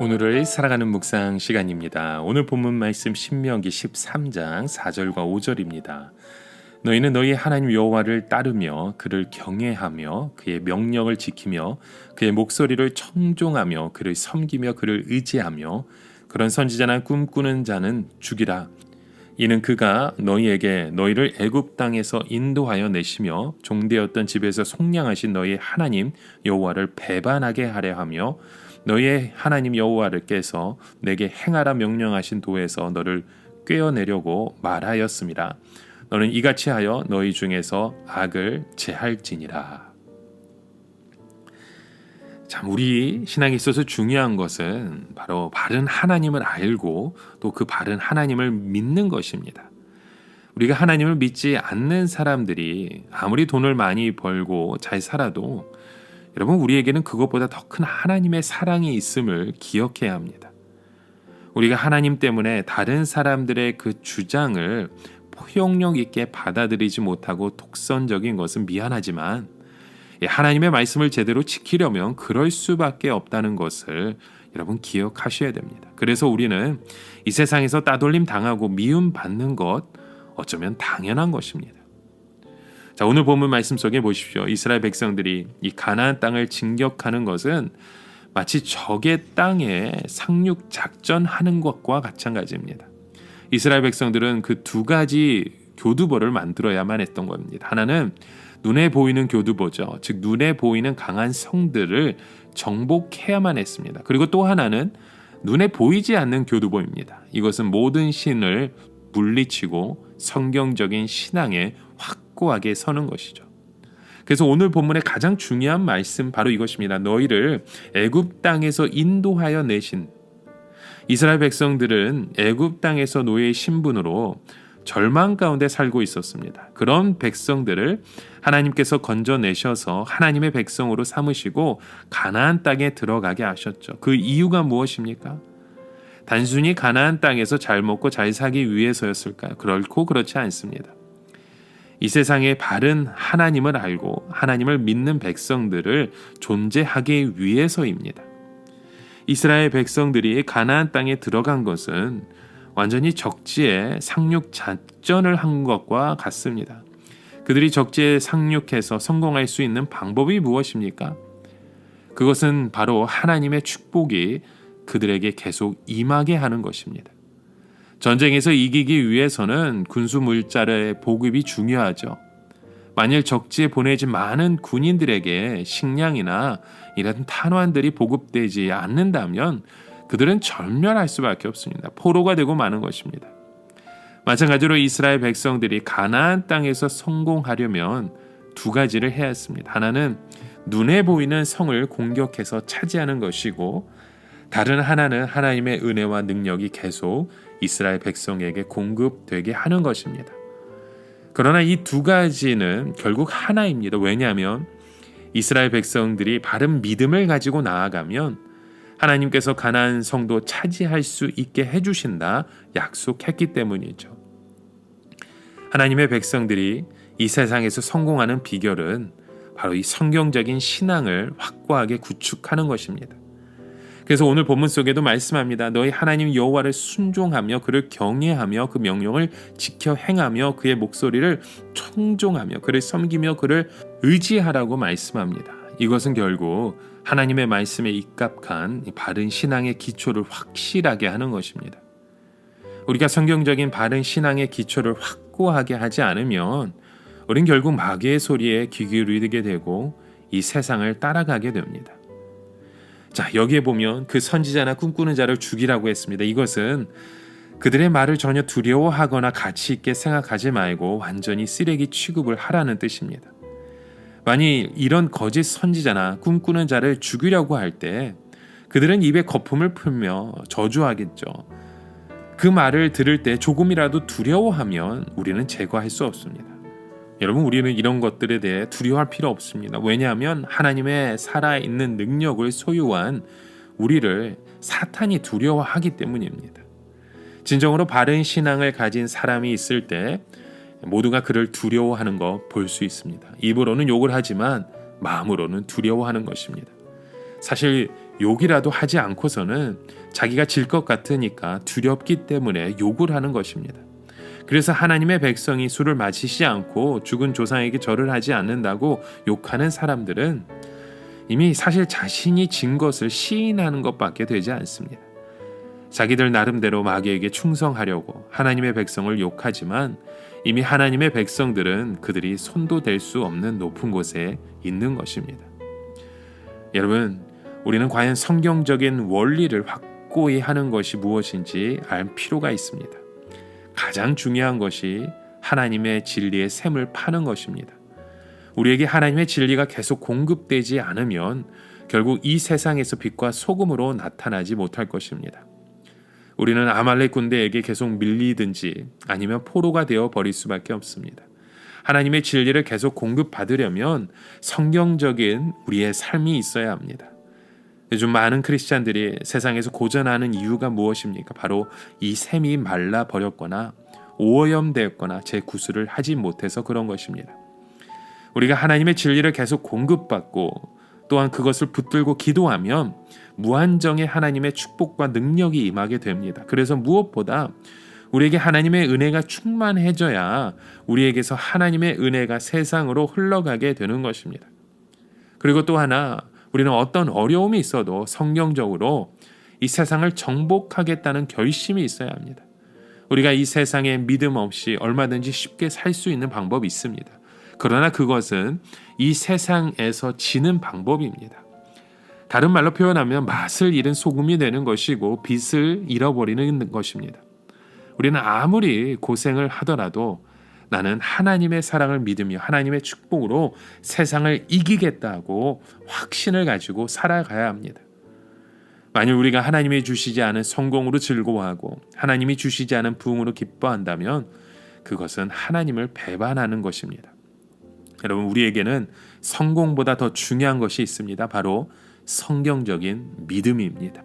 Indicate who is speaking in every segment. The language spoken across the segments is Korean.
Speaker 1: 오늘을 살아가는 묵상 시간입니다. 오늘 본문 말씀 신명기 13장 4절과 5절입니다. 너희는 너희 하나님 여호와를 따르며 그를 경외하며 그의 명령을 지키며 그의 목소리를 청종하며 그를 섬기며 그를 의지하며 그런 선지자나 꿈꾸는 자는 죽이라. 이는 그가 너희에게 너희를 애굽 땅에서 인도하여 내시며 종되었던 집에서 속량하신 너희 하나님 여호와를 배반하게 하려 하며 너희의 하나님 여호와를 깨서 내게 행하라 명령하신 도에서 너를 꿰어내려고 말하였음이라. 너는 이같이 하여 너희 중에서 악을 제할지니라. 참, 우리 신앙에 있어서 중요한 것은 바로 바른 하나님을 알고 또 그 바른 하나님을 믿는 것입니다. 우리가 하나님을 믿지 않는 사람들이 아무리 돈을 많이 벌고 잘 살아도 여러분, 우리에게는 그것보다 더 큰 하나님의 사랑이 있음을 기억해야 합니다. 우리가 하나님 때문에 다른 사람들의 그 주장을 포용력 있게 받아들이지 못하고 독선적인 것은 미안하지만 하나님의 말씀을 제대로 지키려면 그럴 수밖에 없다는 것을 여러분 기억하셔야 됩니다. 그래서 우리는 이 세상에서 따돌림 당하고 미움받는 것 어쩌면 당연한 것입니다. 자, 오늘 본문 말씀 속에 보십시오. 이스라엘 백성들이 이 가나안 땅을 진격하는 것은 마치 적의 땅에 상륙 작전하는 것과 마찬가지입니다. 이스라엘 백성들은 그 두 가지 교두보를 만들어야만 했던 겁니다. 하나는 눈에 보이는 교두보죠. 즉 눈에 보이는 강한 성들을 정복해야만 했습니다. 그리고 또 하나는 눈에 보이지 않는 교두보입니다. 이것은 모든 신을 물리치고 성경적인 신앙에 확고하게 서는 것이죠. 그래서 오늘 본문의 가장 중요한 말씀 바로 이것입니다. 너희를 애굽 땅에서 인도하여 내신 이스라엘 백성들은 애굽 땅에서 노예의 신분으로 절망 가운데 살고 있었습니다. 그런 백성들을 하나님께서 건져내셔서 하나님의 백성으로 삼으시고 가나안 땅에 들어가게 하셨죠. 그 이유가 무엇입니까? 단순히 가나안 땅에서 잘 먹고 잘 살기 위해서였을까요? 결코 그렇지 않습니다. 이 세상에 바른 하나님을 알고 하나님을 믿는 백성들을 존재하기 위해서입니다. 이스라엘 백성들이 가나안 땅에 들어간 것은 완전히 적지에 상륙 작전을 한 것과 같습니다. 그들이 적지에 상륙해서 성공할 수 있는 방법이 무엇입니까? 그것은 바로 하나님의 축복이 그들에게 계속 임하게 하는 것입니다. 전쟁에서 이기기 위해서는 군수 물자의 보급이 중요하죠. 만일 적지에 보내진 많은 군인들에게 식량이나 이런 탄환들이 보급되지 않는다면 그들은 절멸할 수밖에 없습니다. 포로가 되고 마는 것입니다. 마찬가지로 이스라엘 백성들이 가나안 땅에서 성공하려면 두 가지를 해야 했습니다. 하나는 눈에 보이는 성을 공격해서 차지하는 것이고 다른 하나는 하나님의 은혜와 능력이 계속 이스라엘 백성에게 공급되게 하는 것입니다. 그러나 이 두 가지는 결국 하나입니다. 왜냐하면 이스라엘 백성들이 바른 믿음을 가지고 나아가면 하나님께서 가나안 성도 차지할 수 있게 해주신다 약속했기 때문이죠. 하나님의 백성들이 이 세상에서 성공하는 비결은 바로 이 성경적인 신앙을 확고하게 구축하는 것입니다. 그래서 오늘 본문 속에도 말씀합니다. 너희 하나님 여호와를 순종하며 그를 경외하며 그 명령을 지켜 행하며 그의 목소리를 청종하며 그를 섬기며 그를 의지하라고 말씀합니다. 이것은 결국 하나님의 말씀에 입각한 바른 신앙의 기초를 확실하게 하는 것입니다. 우리가 성경적인 바른 신앙의 기초를 확고하게 하지 않으면 우린 결국 마귀의 소리에 귀 기울이게 되고 이 세상을 따라가게 됩니다. 자, 여기에 보면 그 선지자나 꿈꾸는 자를 죽이라고 했습니다. 이것은 그들의 말을 전혀 두려워하거나 가치 있게 생각하지 말고 완전히 쓰레기 취급을 하라는 뜻입니다. 만일 이런 거짓 선지자나 꿈꾸는 자를 죽이려고 할 때 그들은 입에 거품을 풀며 저주하겠죠. 그 말을 들을 때 조금이라도 두려워하면 우리는 제거할 수 없습니다. 여러분, 우리는 이런 것들에 대해 두려워할 필요 없습니다. 왜냐하면 하나님의 살아있는 능력을 소유한 우리를 사탄이 두려워하기 때문입니다. 진정으로 바른 신앙을 가진 사람이 있을 때 모두가 그를 두려워하는 거 볼 수 있습니다. 입으로는 욕을 하지만 마음으로는 두려워하는 것입니다. 사실 욕이라도 하지 않고서는 자기가 질 것 같으니까 두렵기 때문에 욕을 하는 것입니다. 그래서 하나님의 백성이 술을 마시지 않고 죽은 조상에게 절을 하지 않는다고 욕하는 사람들은 이미 사실 자신이 진 것을 시인하는 것밖에 되지 않습니다. 자기들 나름대로 마귀에게 충성하려고 하나님의 백성을 욕하지만 이미 하나님의 백성들은 그들이 손도 댈 수 없는 높은 곳에 있는 것입니다. 여러분, 우리는 과연 성경적인 원리를 확고히 하는 것이 무엇인지 알 필요가 있습니다. 가장 중요한 것이 하나님의 진리의 샘을 파는 것입니다. 우리에게 하나님의 진리가 계속 공급되지 않으면 결국 이 세상에서 빛과 소금으로 나타나지 못할 것입니다. 우리는 아말렉 군대에게 계속 밀리든지 아니면 포로가 되어 버릴 수밖에 없습니다. 하나님의 진리를 계속 공급받으려면 성경적인 우리의 삶이 있어야 합니다. 요즘 많은 크리스찬들이 세상에서 고전하는 이유가 무엇입니까? 바로 이 샘이 말라 버렸거나 오염되었거나 재구술을 하지 못해서 그런 것입니다. 우리가 하나님의 진리를 계속 공급받고 또한 그것을 붙들고 기도하면 무한정의 하나님의 축복과 능력이 임하게 됩니다. 그래서 무엇보다 우리에게 하나님의 은혜가 충만해져야 우리에게서 하나님의 은혜가 세상으로 흘러가게 되는 것입니다. 그리고 또 하나, 우리는 어떤 어려움이 있어도 성경적으로 이 세상을 정복하겠다는 결심이 있어야 합니다. 우리가 이 세상에 믿음 없이 얼마든지 쉽게 살 수 있는 방법이 있습니다. 그러나 그것은 이 세상에서 지는 방법입니다. 다른 말로 표현하면 맛을 잃은 소금이 되는 것이고 빛을 잃어버리는 것입니다. 우리는 아무리 고생을 하더라도 나는 하나님의 사랑을 믿으며 하나님의 축복으로 세상을 이기겠다고 확신을 가지고 살아가야 합니다. 만일 우리가 하나님이 주시지 않은 성공으로 즐거워하고 하나님이 주시지 않은 부흥으로 기뻐한다면 그것은 하나님을 배반하는 것입니다. 여러분, 우리에게는 성공보다 더 중요한 것이 있습니다. 바로 성경적인 믿음입니다.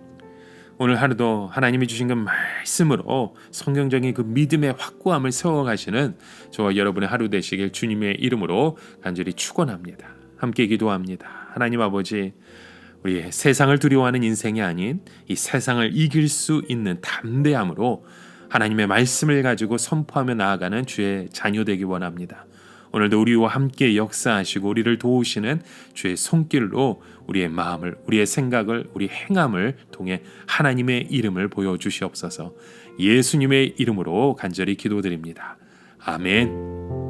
Speaker 1: 오늘 하루도 하나님이 주신 그 말씀으로 성경적인 그 믿음의 확고함을 세워가시는 저와 여러분의 하루 되시길 주님의 이름으로 간절히 축원합니다. 함께 기도합니다. 하나님 아버지, 우리의 세상을 두려워하는 인생이 아닌 이 세상을 이길 수 있는 담대함으로 하나님의 말씀을 가지고 선포하며 나아가는 주의 자녀 되기 원합니다. 오늘도 우리와 함께 역사하시고 우리를 도우시는 주의 손길로 우리의 마음을, 우리의 생각을, 우리 행함을 통해 하나님의 이름을 보여주시옵소서. 예수님의 이름으로 간절히 기도드립니다. 아멘.